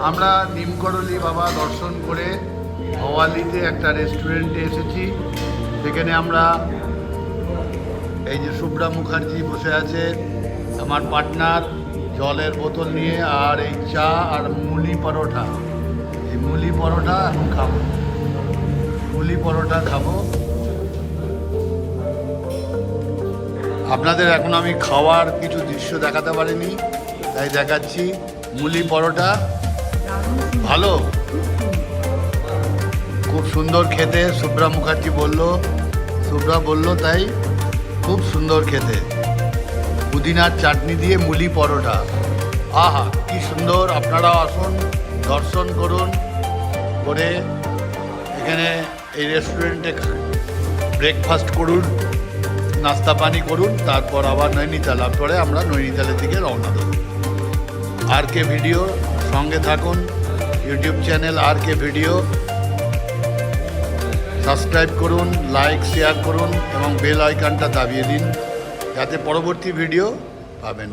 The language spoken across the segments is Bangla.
আমরা নিমকরলি বাবা দর্শন করে ভওয়ালিতে একটা রেস্টুরেন্টে এসেছি। সেখানে আমরা এই যে শুভ্রা মুখার্জি বসে আছে, আমার পার্টনার, জলের বোতল নিয়ে, আর এই চা আর মুলি পরোটা। এই মুলি পরোটা এখন খাবো, মুলি পরোটা খাবো। আপনাদের এখন আমি খাওয়ার কিছু দৃশ্য দেখাতে পারিনি, তাই দেখাচ্ছি। মুলি পরোটা ভালো, খুব সুন্দর খেতে। শুভ্রা মুখার্জি শুভ্রা বলল তাই খুব সুন্দর খেতে। পুদিনার চাটনি দিয়ে মুলি পরোটা, আহা কি সুন্দর। আপনারাও আসুন, দর্শন করুন, করে এখানে এই রেস্টুরেন্টে ব্রেকফাস্ট করুন, নাস্তা পানি করুন, তারপর আবার নৈনিতাল। পরে আমরা নৈনিতালের দিকে রওনা দেব। আর কে ভিডিও সঙ্গে থাকুন, ইউটিউব চ্যানেল আর কে ভিডিও সাবস্ক্রাইব করুন, লাইক শেয়ার করুন এবং বেল আইকনটা দাবিয়ে দিন, যাতে পরবর্তী ভিডিও পাবেন।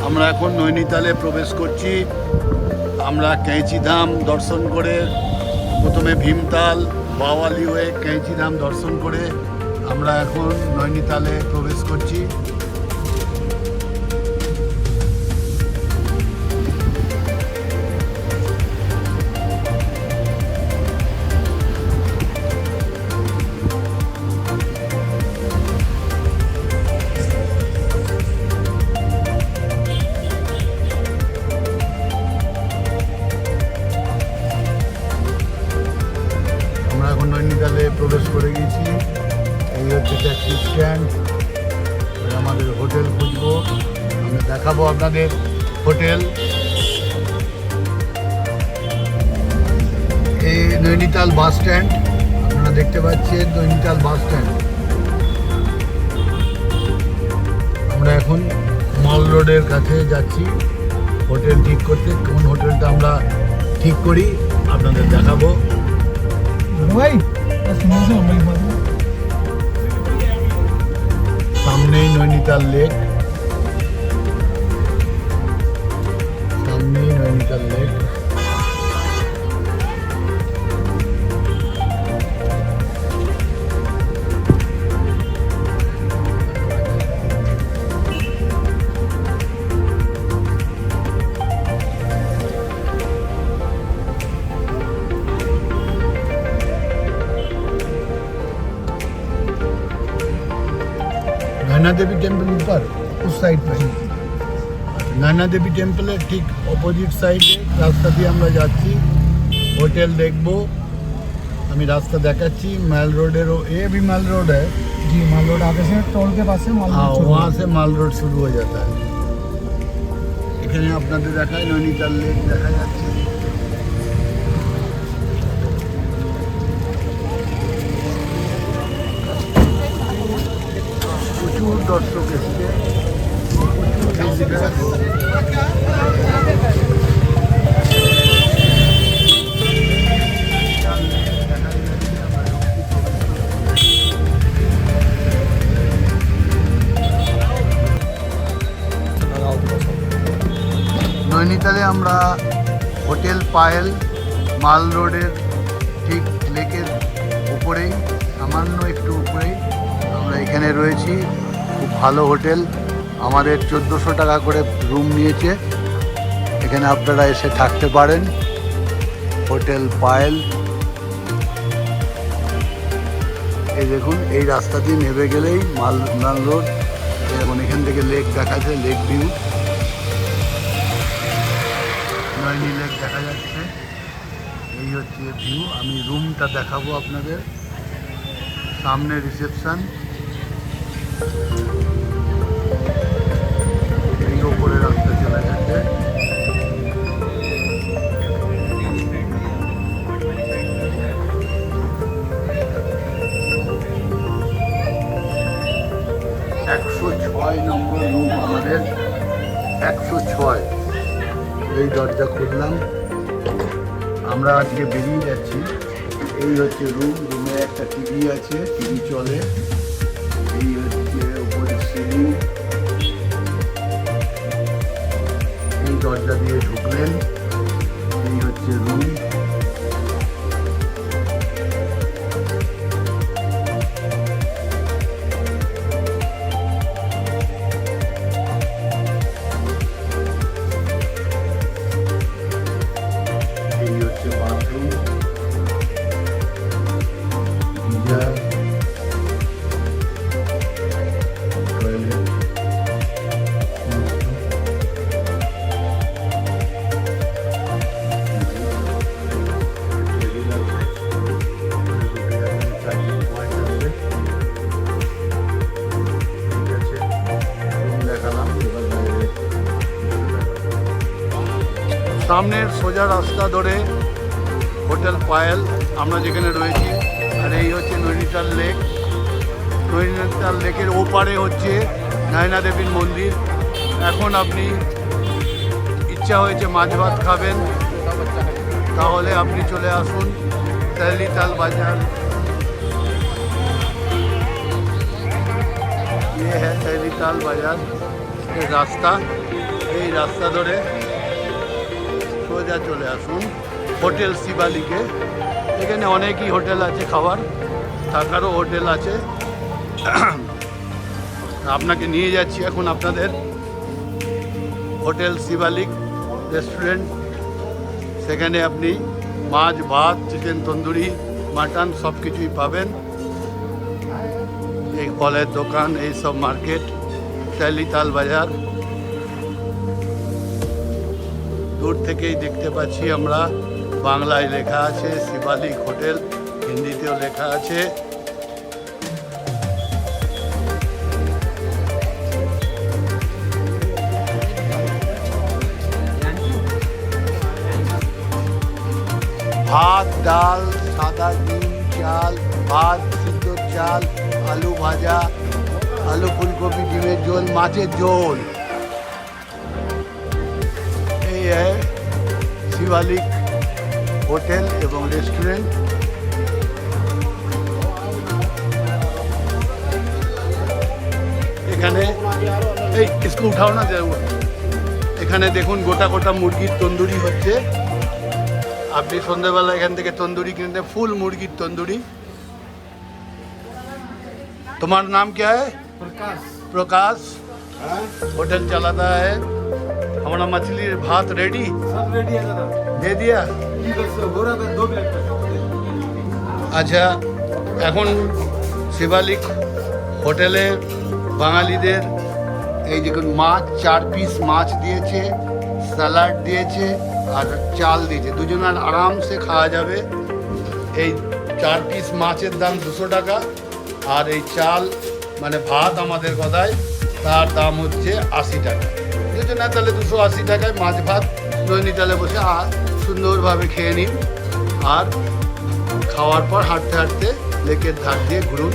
আমরা এখন নৈনিতালে প্রবেশ করছি। আমরা कैंचीधाम দর্শন করে, প্রথমে ভীমতাল, বাওয়ালি হয়ে कैंचीधाम দর্শন করে আমরা এখন নৈনিতালে প্রবেশ করছি। নৈনিতালে প্রবেশ করে গেছি। এই হচ্ছে ট্যাক্সি স্ট্যান্ড। আমাদের হোটেল খুঁজবো, আমরা দেখাবো আপনাদের হোটেল। এই নৈনিতাল বাস স্ট্যান্ড, আপনারা দেখতে পাচ্ছেন নৈনিতাল বাস স্ট্যান্ড। আমরা এখন মল রোডের কাছে যাচ্ছি হোটেল ঠিক করতে। কোন হোটেলটা আমরা ঠিক করি আপনাদের দেখাবো। সামনেই নৈনিতাল লেক, সামনেই নৈনিতাল লেক। नैना देवी टेम्पल ऊपर उस साइड पे, नैना देवी टेम्पलेर ठीक अपोजिट साइडे रास्ता দিয়ে আমরা যাচ্ছি। হোটেল দেখবো, আমি রাস্তা দেখাচ্ছি। माल रोड ये भी माल रोड है जी, माल रोड आगे से टोल के पास से माल रोड, वहाँ से माल रोड शुरू हो जाता है। এখানে আপনাদের দেখায় নৈনিতাল লেক দেখা যাচ্ছে। প্রচুর দর্শক এসছে, নৈনিতালে আমরা হোটেল পায়েল মাল রোডের ঠিক লেকের উপরেই, সামান্য একটু উপরেই আমরা এখানে রয়েছি। খুব ভালো হোটেল, আমাদের 1400 টাকা করে রুম নিয়েছে। এখানে আপনারা এসে থাকতে পারেন। হোটেল পায়েল, এই দেখুন এই রাস্তা দিয়ে নেমে গেলেই মাল রোড। এবং এখান থেকে লেক দেখা যায়, লেক ভিউ, নয়নি লেক দেখা যাচ্ছে। এই হচ্ছে ভিউ। আমি রুমটা দেখাবো আপনাদের। সামনে রিসেপশন, এই ওপরে রাস্তা চলে গেছে। নম্বর রুম আমাদের 106। এই দরজা খুললাম, আমরা আজকে বেরিয়ে যাচ্ছি। এই হচ্ছে রুমে একটা টিভি আছে, টিভি চলে। এই হচ্ছে উপরে সিলিং। এই দরজা দিয়ে ঢুকলেন, এই হচ্ছে রুম। এই হচ্ছে বাথরুম, গিজার, টয়লেট। সামনের সোজা রাস্তা ধরে হোটেল পায়েল আমরা যেখানে রয়েছি। আর এই হচ্ছে নৈনিতাল লেক। নৈনিতাল লেকের ওপারে হচ্ছে নয়না দেবীর মন্দির। এখন আপনি ইচ্ছা হয়েছে মাছ ভাত খাবেন, তাহলে আপনি চলে আসুন তেহলিতাল বাজার। ये है তেহলিতাল বাজার এর রাস্তা। এই রাস্তা ধরে সোজা চলে আসুন হোটেল শিবালিকে। এখানে অনেকই হোটেল আছে, খাবার থাকারও হোটেল আছে। আপনাকে নিয়ে যাচ্ছি এখন আপনাদের হোটেল শিবালিক রেস্টুরেন্ট। সেখানে আপনি মাছ ভাত, চিকেন তন্দুরি, মাটন সব কিছুই পাবেন। এই ফলের দোকান, এই সব মার্কেট, তেহলিতাল বাজার। দূর থেকেই দেখতে পাচ্ছি আমরা, বাংলায় লেখা আছে শিবালিক হোটেল, হিন্দিতেও লেখা আছে। ভাত, ডাল, সাদা ডিম, চাল, ভাত, সিদ্ধ চাল, আলু ভাজা, आलू फूलगोभी डिमेर झोल, माछेर झोल। এই শিবালিক হোটেল এবং রেস্টুরেন্ট। এখানে এই इसको उठाओ ना जरूर। এখানে দেখুন গোটা গোটা মুরগির তন্দুরি হচ্ছে। আপনি সন্ধ্যাবেলা এখান থেকে তন্দুরি কিনতে, ফুল मुर्गीर तंदूरी। तुम्हारा नाम क्या है? प्रकाश। प्रकाश होटल चलाता है। हमारा मछली भात रेडी, सब रेडी है दादा, दे दिया। हो रहा था 2 मिनट तक। আচ্ছা, এখন শিবালিক হোটেলে বাঙালিদের এই দেখুন মাছ 4 পিস মাছ দিয়েছে, স্যালাড দিয়েছে আর চাল দিয়েছে। দুজনের আরামসে খাওয়া যাবে। এই 4 পিস মাছের দাম 200 টাকা, আর এই চাল মানে ভাত আমাদের কথায় তার দাম হচ্ছে 80 টাকা। দুজনে তাহলে 280 টাকায় মাছ ভাত নৈনিতালে বসে সুন্দরভাবে খেয়ে নিন। আর খাওয়ার পর হাঁটতে হাঁটতে লেকের ধার দিয়ে ঘুরুন।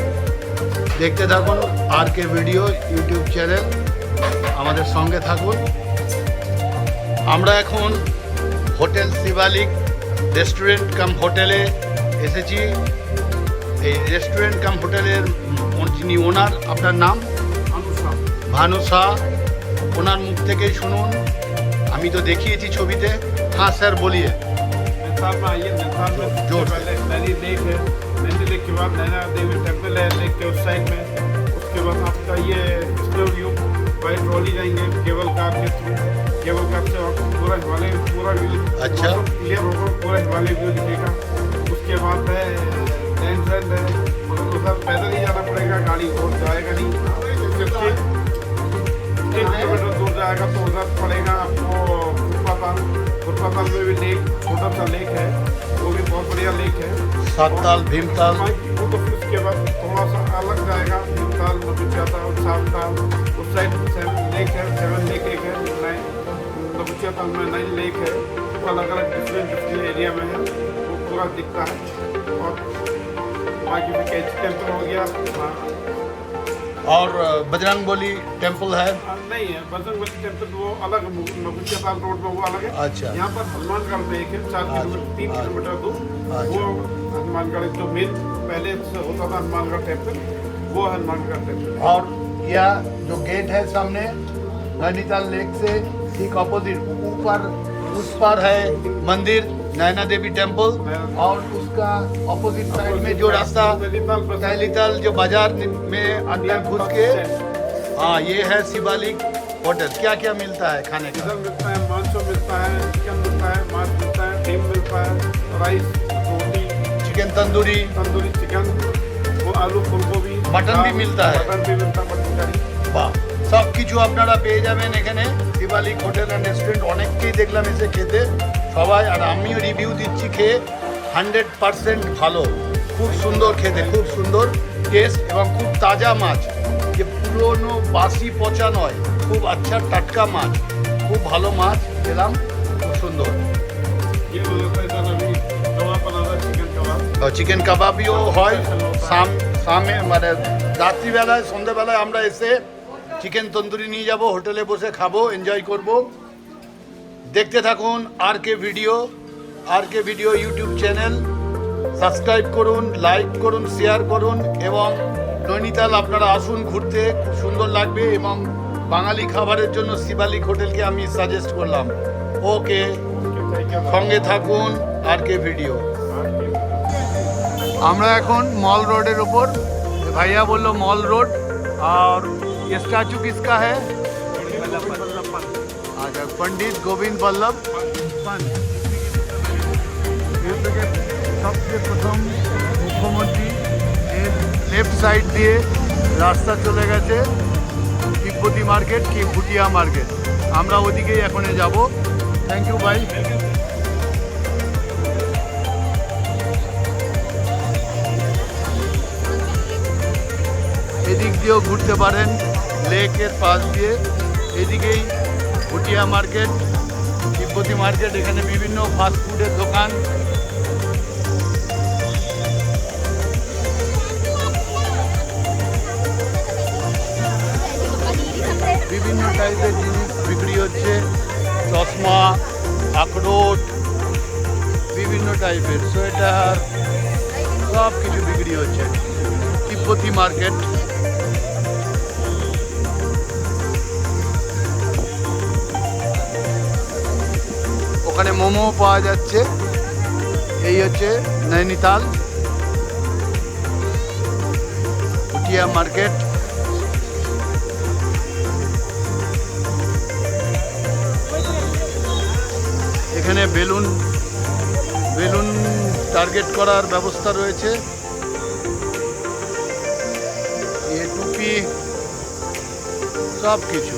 দেখতে থাকুন আর কে ভিডিও ইউটিউব চ্যানেল, আমাদের সঙ্গে থাকুন। আমরা এখন হোটেল শিবালিক রেস্টুরেন্ট কাম হোটেলে এসেছি। এই রেস্টুরেন্ট কাম হোটেলের যিনি ওনার, আপনার নাম? ভানু শাহ। ওনার মুখ থেকেই শুনুন। আমি তো দেখিয়েছি ছবিতে। হ্যাঁ স্যার বলিয়ে। नैनीताल में आइए। नैनीताल में जोर से। पहले नैनी लेक है, नैनी लेक के बाद नैना देवी टेम्पल है लेक के उस साइड में। उसके बाद आपका ये स्नो व्यू बाई ट्रॉली जाएंगे केबल कार के थ्रू। केबल कार से आपको पूरा हिमालय पूरा व्यू अच्छा। क्लियर होगा, पूरा हिमालय व्यू दिखेगा। उसके बाद है एंट्रेंस है, मतलब उधर पैदल ही जाना पड़ेगा, गाड़ी और जाएगा नहीं। 1 किलोमीटर दूर जाएगा तो उधर पड़ेगा आपको फुटपाताल। फुटपाताल में भी लेक, छोटा सा लेक है, वो भी बहुत बढ़िया लेक है। सातताल, भीमताल। वो तो फिर उसके बाद थोड़ा सा अलग जाएगा, भीमताल, नबुचियाताल, सातताल। उस साइड 7 लेक है, 7 लेक एक है। 9 नबुचियाताल में 9 लेक है। वो अलग अलग डिफरेंट एरिया में है, वो पूरा दिखता है। और बाकी भी कैच टेम्पल हो गया, और बजरंगबली टेम्पल है। नहीं है बजरंगबली टेम्पल, वो अलग मुगलियाबाद रोड में, वो अलग है। अच्छा। यहाँ पर हनुमानगढ़ में एक है 4 किलोमीटर 3 किलोमीटर दूर, अच्छा। वो हनुमानगढ़ जो मेन पहले से होता था हनुमानगढ़ टेम्पल, वो हनुमानगढ़ टेम्पल। और यह जो गेट है सामने नैनीताल लेक से ठीक ऑपोजिट ऊपर उस पर है मंदिर नैना देवी टेम्पल, और उसका ऑपोजिट साइड में जो रास्ता नैनीताल जो बाजार में अंदर घुस के, हाँ ये है शिवालिक होटल। क्या क्या मिलता है खाने का? इधर मिलता है मांसो मिलता है, चिकन मिलता है, मांस मिलता है, डीम मिलता है, राइस, रोटी, चिकन तंदूरी चिकन, वो आलू फुलकोबी, मटन भी मिलता है। मटन भी मिलता है, मटन करी। বাহ, সব কিছু আপনারা পেয়ে যাবেন এখানে শিবালিক হোটেল অ্যান্ড রেস্টুরেন্ট। অনেককেই দেখলাম এসে খেতে সবাই, আর আমিও রিভিউ দিচ্ছি খেয়ে 100% ভালো, খুব সুন্দর খেতে, খুব সুন্দর টেস্ট এবং খুব তাজা মাছ, যে পুরনো বাসি পচা নয়, খুব আচ্ছা টাটকা মাছ, খুব ভালো মাছ খেলাম, খুব সুন্দর। ये बोलता है इधर अभी कबाब बना रहा है, चिकन कबाब। চিকেন কাবাবিও হয় সামনে, মানে রাত্রিবেলায় সন্ধ্যাবেলায় আমরা এসে চিকেন তন্দুরি নিয়ে যাব, হোটেলে বসে খাবো, এনজয় করব। দেখতে থাকুন আর কে ভিডিও ইউটিউব চ্যানেল, সাবস্ক্রাইব করুন, লাইক করুন, শেয়ার করুন, এবং নৈনিতাল আপনারা আসুন ঘুরতে, খুব সুন্দর লাগবে। এবং বাঙালি খাবারের জন্য শিবালিক হোটেলকে আমি সাজেস্ট করলাম। ওকে, সঙ্গে থাকুন আর কে ভিডিও। আমরা এখন মল রোডের ওপর, ভাইয়া বললো মল রোড। আর ये स्टैचू किसका है? अच्छा, पंडित गोविंद बल्लभ पंत। सबसे प्रथम मुख्यमंत्री लेफ्ट साइड दिए রাস্তা চলে গেছে তিব্বতী মার্কেট কি ভুটিয়া মার্কেট, আমরা ওদিকেই এখন যাব। থ্যাংক ইউ ভাই। এদিক দিয়েও ঘুরতে পারেন লেকের পাশ দিয়ে, এদিকেই ভুটিয়া মার্কেট, তিব্বতী মার্কেট, এখানে বিভিন্ন ফাস্টফুডের দোকান, বিভিন্ন টাইপের জিনিস বিক্রি হচ্ছে, চশমা, আখরোট, বিভিন্ন টাইপের সোয়েটার, সব কিছু বিক্রি হচ্ছে তিব্বতী মার্কেট। ওখানে মোমো পাওয়া যাচ্ছে। এই হচ্ছে নৈনিতাল ভুটিয়া মার্কেট। এখানে বেলুন টার্গেট করার ব্যবস্থা রয়েছে, টুপি, সব কিছু।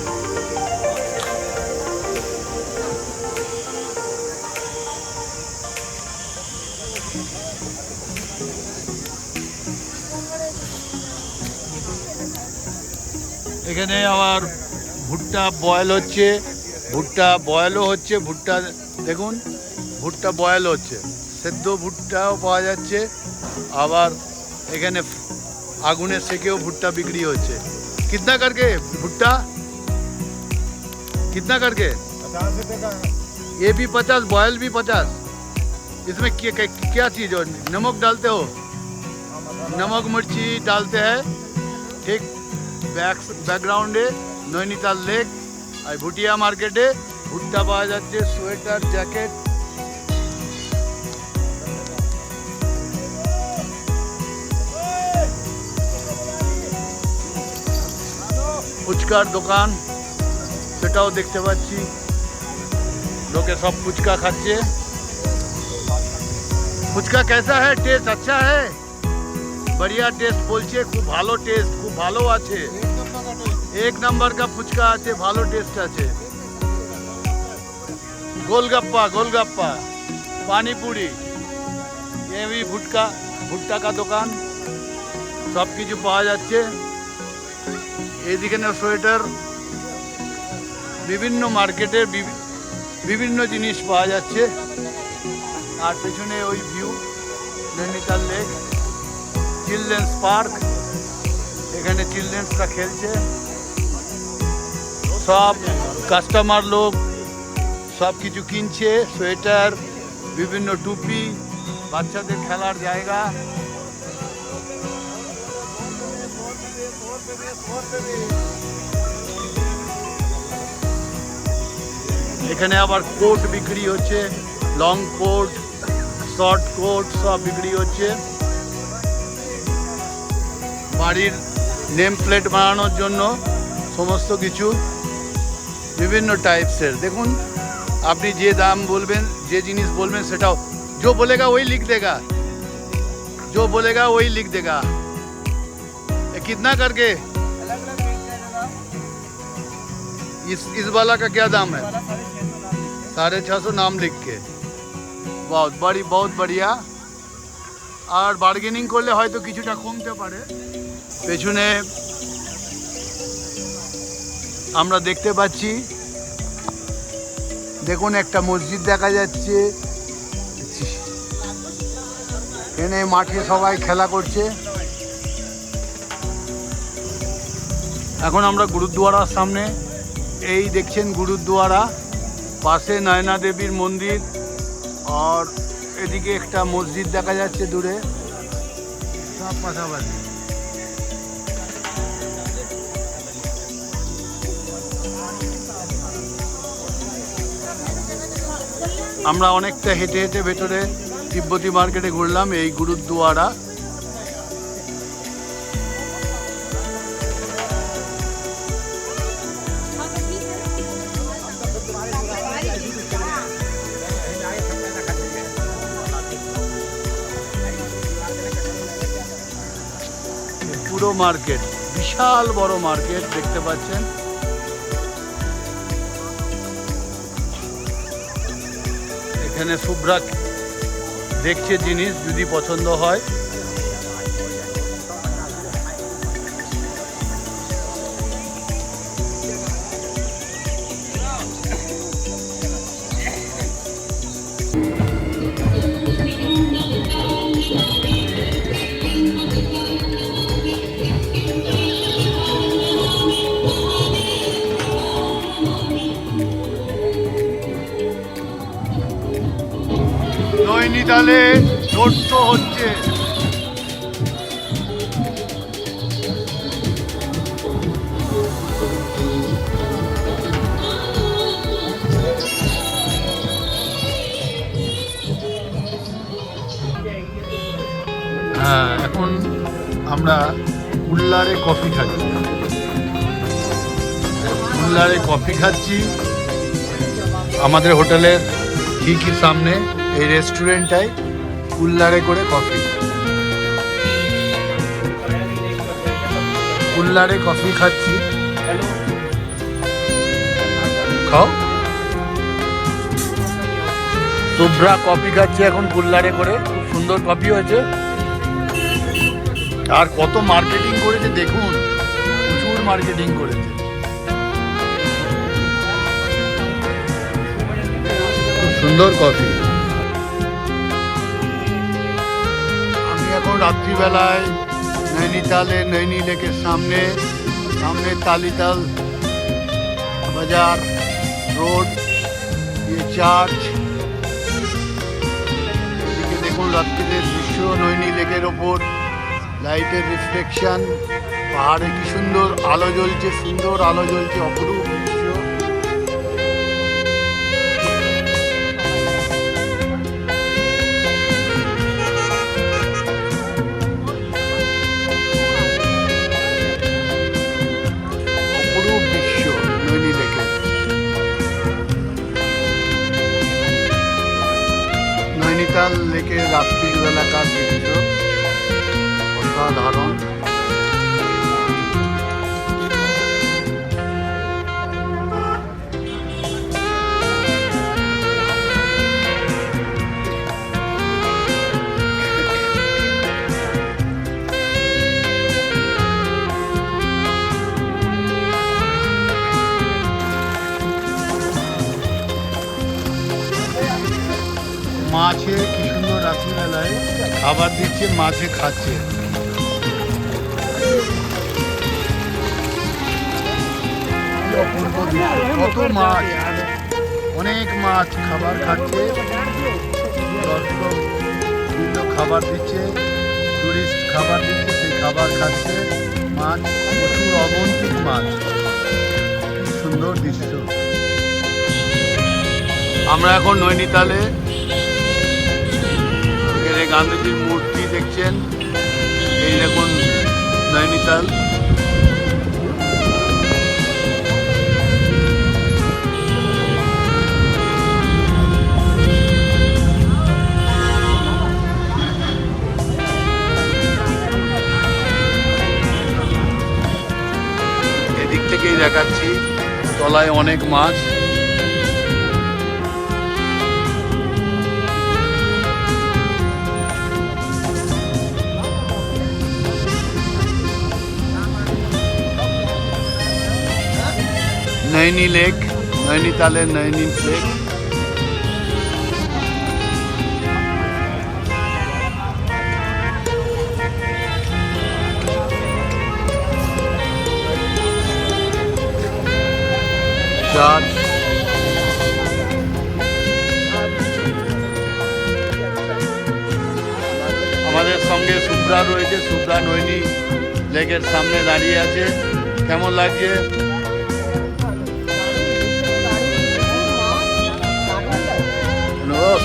এখানে আবার ভুট্টা বয়েল হচ্ছে, ভুট্টা বয়েলও হচ্ছে, ভুট্টা দেখুন, ভুট্টা বয়েল হচ্ছে, সেদ্ধ ভুট্টাও পাওয়া যাচ্ছে। আবার এখানে আগুনে সেকেও ভুট্টা বিক্রি হচ্ছে। कितना करके भुट्टा, कितना करके? 50 रुपये का। ये भी 50, बॉयल भी 50। इसमें क्या चीज़ हो, नमक डालते हो? नमक मिर्ची डालते हैं। ठीक, बैकग्राउंडे नैनीताल लेक और भुटिया मार्केटे भुट्टा पाওয়া যাচ্ছে, সোয়েটার, জ্যাকেট। ফুচকার দোকান, সেটাও দেখতে পাচ্ছি, লোকে সব ফুচকা খাচ্ছে। ফুচকা कैसा है? टेस्ट अच्छा है? बढ़िया टेस्ट বলছে, খুব ভালো টেস্ট, খুব ভালো আছে, এক নম্বর का ফুচকা আছে, ভালো টেস্ট আছে। गोलगप्पा, पानी पूरी, ये भी भुट्टा का দোকান, সব কিছু পাওয়া যাচ্ছে। এইদিকে সোয়েটার, বিভিন্ন মার্কেটের বিভিন্ন জিনিস পাওয়া যাচ্ছে। আর পেছনে ওই view Nainital lake, children's park, এখানে চিলড্রেন্সরা খেলছে, সব কাস্টমার লোক সব কিছু কিনছে, সোয়েটার, বিভিন্ন টুপি, বাচ্চাদের খেলার জায়গা। এখানে আবার কোট বিক্রি হচ্ছে, লং কোট, শর্ট কোট সব বিক্রি হচ্ছে। বাড়ির নেম প্লেট বানানোর জন্য সমস্ত কিছু বিভিন্ন টাইপসের। দেখুন, আপনি যে দাম বলবেন, যে জিনিস বলবেন সেটাও, जो बोलेगा वही लिख देगा, जो बोलेगा वही लिख देगा। ये कितना करके? इस वाला का क्या दाम है? 650 नाम लिख के। बहुत बढ़िया। আর বার্গেনিং করলে হয়তো কিছুটা কমতে পারে। পেছনে আমরা দেখতে পাচ্ছি, দেখুন একটা মসজিদ দেখা যাচ্ছে। এখানে মাঠে সবাই খেলা করছে। এখন আমরা গুরুদ্বারার সামনে, এই দেখছেন গুরুদ্বারা, পাশে নয়না দেবীর মন্দির, আর এদিকে একটা মসজিদ দেখা যাচ্ছে দূরে, সব পাশাপাশি। আমরা অনেকটা হেঁটে হেঁটে ভেতরে তিব্বতী মার্কেটে ঘুরলাম, এই গুরুদ্বারা। পুরো মার্কেট, বিশাল বড় মার্কেট দেখতে পাচ্ছেন। এখানে শুভ্রা দেখছে জিনিস, যদি পছন্দ হয়। নৈনিতালে রোড শো হচ্ছে। হ্যাঁ, এখন আমরা উল্লারে কফি খাচ্ছি। উল্লারে কফি খাচ্ছি আমাদের হোটেলের ঠিকই সামনে, এই রেস্টুরেন্টটাই কুল্লারে করে কফি। কুল্লারে কফি খাচ্ছি, খাও। শুভ্রা কফি খাচ্ছে এখন কুল্লারে করে, খুব সুন্দর কফি হয়েছে। আর কত মার্কেটিং করেছে দেখুন, প্রচুর মার্কেটিং করেছে। খুব সুন্দর কফি। আমি এখন রাত্রিবেলায় নৈনিতালে, নৈনি লেকের সামনে তালিতাল বাজার রোড, চার্চ, এদিকে দেখুন রাত্রিদের দৃশ্য, নৈনি লেকের ওপর লাইটের রিফ্লেকশন, পাহাড়ে কি সুন্দর আলো জ্বলছে, সুন্দর আলো জ্বলছে, অপরূপ দৃশ্য। অপরূপ দৃশ্য নৈনি লেকের। নৈনিতাল লেকের রাত্রির বেলাকার দৃশ্য অসাধারণ। মাছে কি সুন্দর রাত্রিবেলায় খাবার দিচ্ছে, মাছে খাচ্ছে। অপূর্ব দৃশ্য, কত মাছ, অনেক মাছ খাবার খাচ্ছে, দর্শক বিভিন্ন খাবার দিচ্ছে, টুরিস্ট খাবার দিচ্ছে, সেই খাবার খাচ্ছে, মাছ প্রচুর অগন্তিক মাছ, কি সুন্দর দৃশ্য। আমরা এখন নৈনিতালে, এখানে গান্ধীজির মূর্তি দেখছেন, এই দেখুন নৈনিতাল। এদিক থেকেই দেখাচ্ছি, তলায় অনেক মাছ। नैनी लेक, नैनीताले नैनी लेक। चार्च, আমাদের সঙ্গে সুব্রা রয়েছে, সুব্রা নৈনী লেকের সামনে দাঁড়িয়ে আছে। কেমন লাগছে?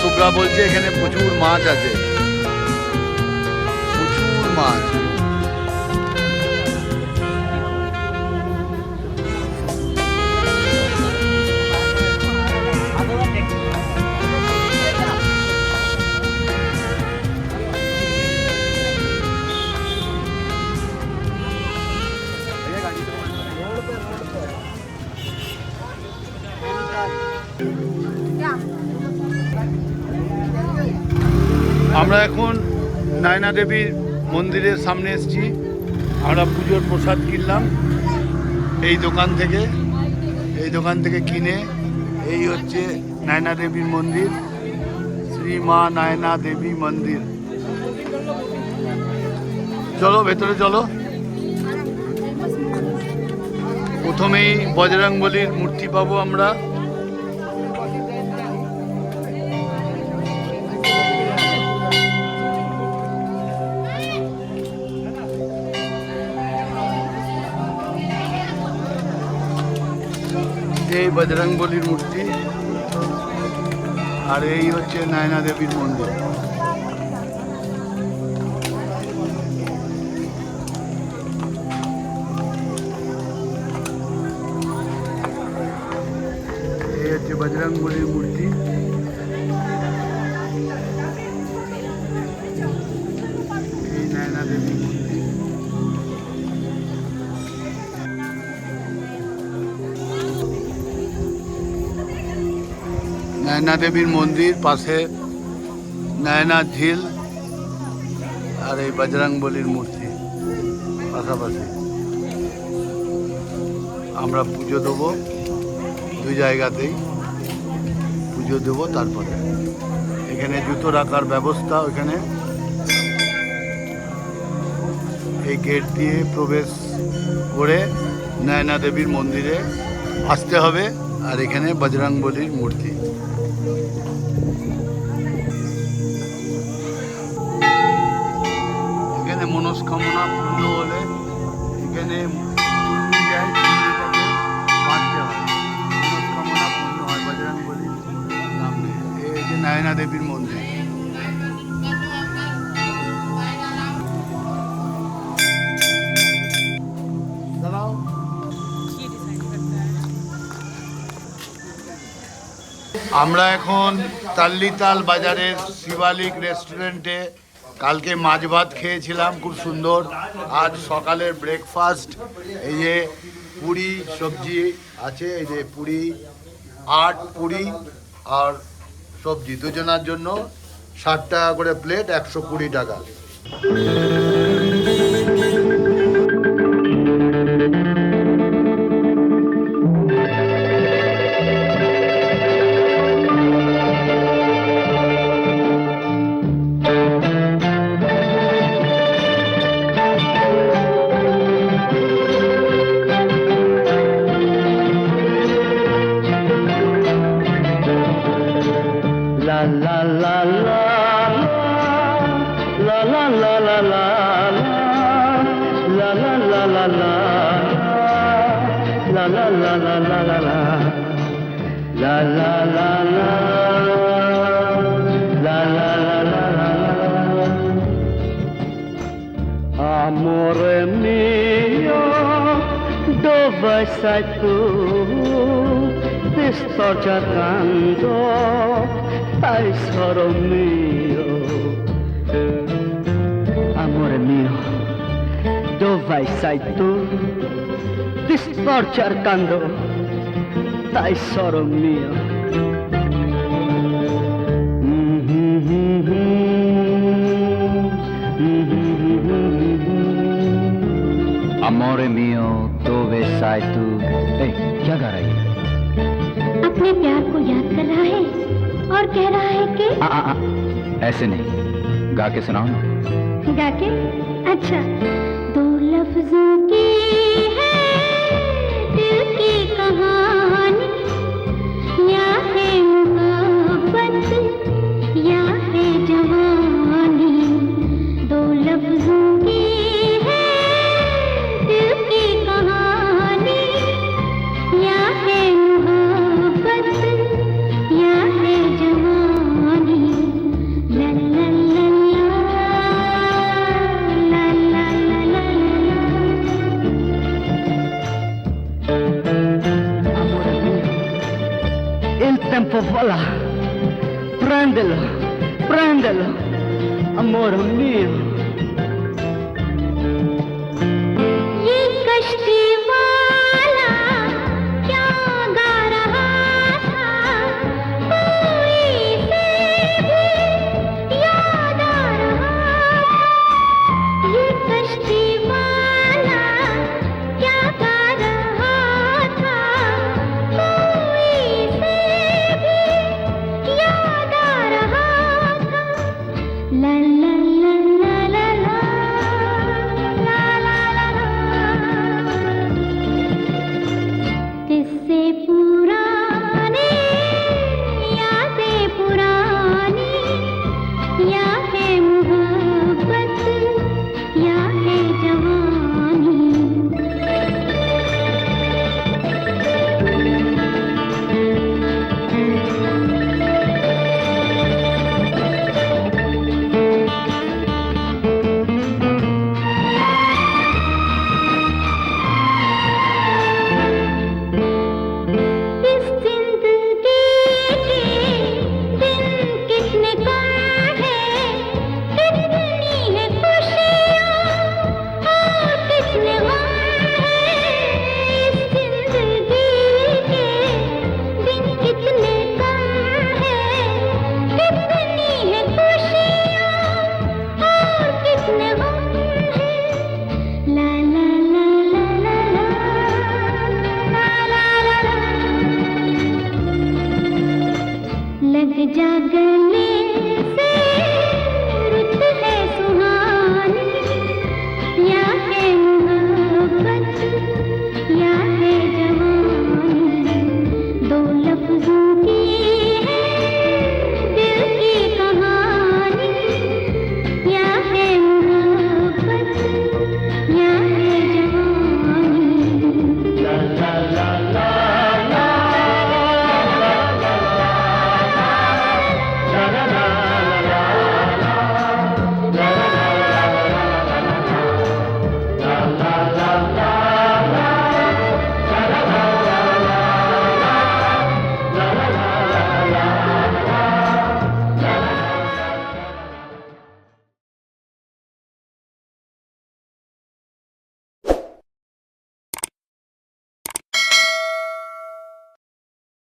সুব্রা বলছে এখানে প্রচুর মাছ আছে, প্রচুর মাছ। আমরা এখন নায়না দেবীর মন্দিরের সামনে এসেছি। আমরা পুজোর প্রসাদ কিনলাম এই দোকান থেকে কিনে। এই হচ্ছে নায়না দেবীর মন্দির, শ্রী মা নায়না দেবী মন্দির। চলো ভেতরে চলো। প্রথমেই বজরংবলীর মূর্তি পাবো আমরা। এই বজরংবলীর মূর্তি, আর এই হচ্ছে নায়না দেবীর মন্দির। এই হচ্ছে বজরংবলীর মূর্তি। এই নায়না দেবীর মূর্তি। নায়না দেবীর মন্দির, পাশে নায়না ঝিল, আর এই বজরংবলীর মূর্তি পাশাপাশি। আমরা পুজো দেবো দুই জায়গাতেই, পুজো দেবো। তারপরে এখানে জুতো রাখার ব্যবস্থা, ওইখানে এই গেট দিয়ে প্রবেশ করে নায়না দেবীর মন্দিরে আসতে হবে। আর এখানে বজরংবলীর মূর্তি। এখানে মনস্কামনা পূর্ণ হলে এখানে চুন্নি যায়, চুন্নিটাকে বাঁধতে হয়, মনস্কামনা পূর্ণ হয় বজরংবলীর নাম নিয়ে। এই যে নায়না দেবীর মন্দির। আমরা এখন তাল্লিতাল বাজারের শিবালিক রেস্টুরেন্টে কালকে মাছ ভাত খেয়েছিলাম, খুব সুন্দর। আজ সকালের ব্রেকফাস্ট, এই যে পুরি সবজি আছে, এই যে পুরি 8 পুরি আর সবজি, দুজনার জন্য 60 টাকা করে প্লেট, 120 টাকা। Amore mio, dove sei tu? Ti sto cercando, tesoro mio. Amore mio, dove sei tu? Ti sto cercando, tesoro mio. Amore mio, dove sei tu? क्या गा रही है? अपने प्यार को याद कर रहा है और कह रहा है कि ऐसे नहीं, गा के सुनाओ ना। गा के? अच्छा, दो लफ्जों की है दिल की कहानी, या है मोहब्बत या है जवानी। दो लफ्जों की है दिल की कहानी, या है मोहब्बत या है जवानी। ला ला ला ला ला ला ला ला। Amore mio, il tempo vola, prendelo, prendelo, amore mio.